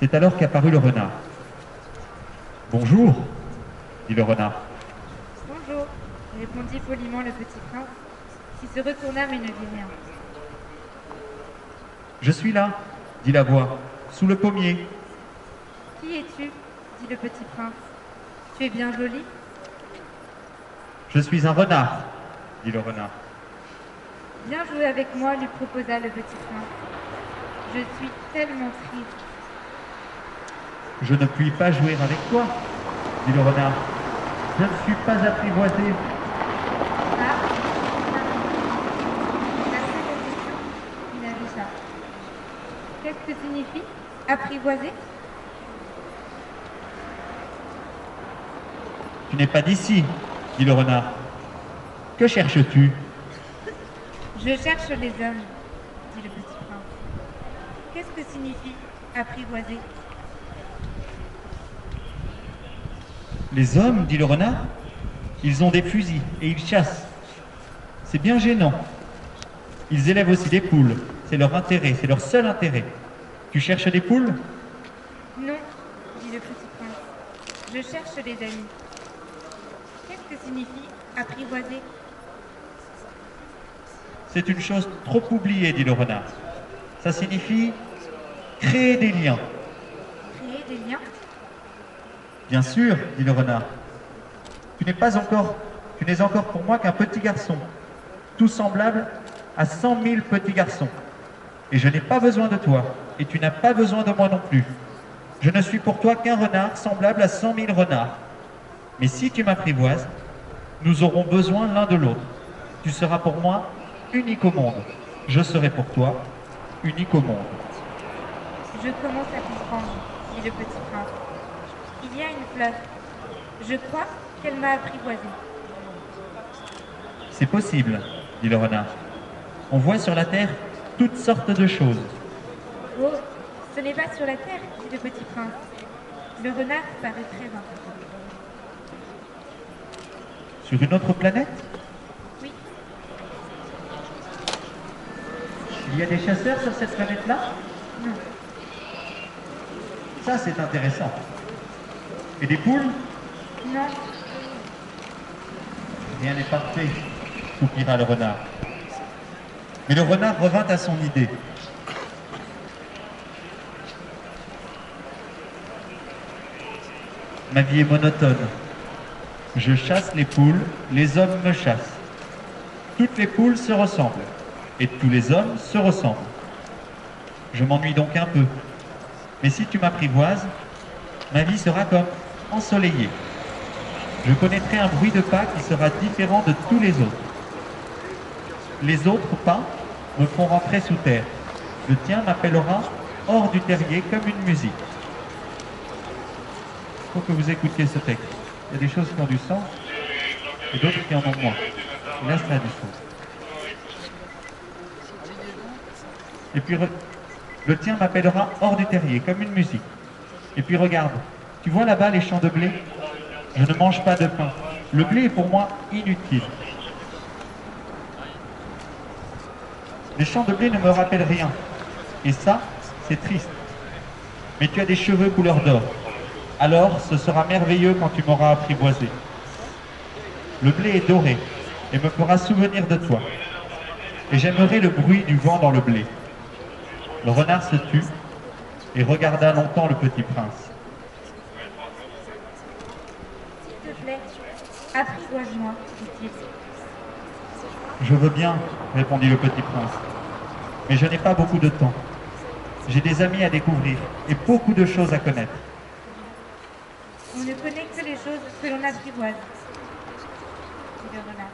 C'est alors qu'apparut le renard. Bonjour, dit le renard. Bonjour, répondit poliment le petit prince, qui se retourna mais ne dit rien. Je suis là, dit la voix, sous le pommier. Qui es-tu dit le petit prince. Tu es bien joli. Je suis un renard, dit le renard. Viens jouer avec moi, lui proposa le petit prince. Je suis tellement triste. Je ne puis pas jouer avec toi, dit le renard. Je ne suis pas apprivoisé. Ah, la seconde question, dit la Richard. Qu'est-ce que signifie apprivoiser? Tu n'es pas d'ici, dit le renard. Que cherches-tu? Je cherche les hommes, dit le petit prince. Qu'est-ce que signifie apprivoiser? Les hommes, dit le renard, ils ont des fusils et ils chassent. C'est bien gênant. Ils élèvent aussi des poules. C'est leur intérêt, c'est leur seul intérêt. Tu cherches des poules? Non, dit le petit prince. Je cherche les amis. Qu'est-ce que signifie apprivoiser? C'est une chose trop oubliée, dit le renard. Ça signifie créer des liens. Créer des liens? Bien sûr, dit le renard. Tu n'es encore pour moi qu'un petit garçon, tout semblable à 100 000 petits garçons. Et je n'ai pas besoin de toi, et tu n'as pas besoin de moi non plus. Je ne suis pour toi qu'un renard semblable à 100 000 renards. Mais si tu m'apprivoises, nous aurons besoin l'un de l'autre. Tu seras pour moi unique au monde. Je serai pour toi unique au monde. Je commence à comprendre, dit le petit prince. Il y a une fleur. Je crois qu'elle m'a apprivoisé. C'est possible, dit le renard. On voit sur la terre toutes sortes de choses. Oh, ce n'est pas sur la terre, dit le petit prince. Le renard paraît très inquiet. Sur une autre planète? Oui, Il y a des chasseurs sur cette planète-là? non, Ça, c'est intéressant. Et des poules? non, Rien n'est parfait, soupira le renard. Mais le renard revint à son idée. Ma vie est monotone. Je chasse les poules, les hommes me chassent. Toutes les poules se ressemblent, et tous les hommes se ressemblent. Je m'ennuie donc un peu. Mais si tu m'apprivoises, ma vie sera comme ensoleillée. Je connaîtrai un bruit de pas qui sera différent de tous les autres. Les autres pas me font rentrer sous terre. Le tien m'appellera hors du terrier comme une musique. Il faut que vous écoutiez ce texte. Il y a des choses qui ont du sens et d'autres qui en ont moins. Et là, ça a du sens. Et puis, le tien m'appellera hors du terrier comme une musique. Et puis regarde, tu vois là-bas les champs de blé? Je ne mange pas de pain. Le blé est pour moi inutile. Les champs de blé ne me rappellent rien. Et ça, c'est triste. Mais tu as des cheveux couleur d'or. Alors, ce sera merveilleux quand tu m'auras apprivoisé. Le blé est doré et me fera souvenir de toi. Et j'aimerai le bruit du vent dans le blé. Le renard se tut et regarda longtemps le petit prince. s'il te plaît, apprivoise-moi, dit-il. Je veux bien, répondit le petit prince, mais je n'ai pas beaucoup de temps. J'ai des amis à découvrir et beaucoup de choses à connaître. On ne connaît que les choses que l'on apprivoise, dit le renard.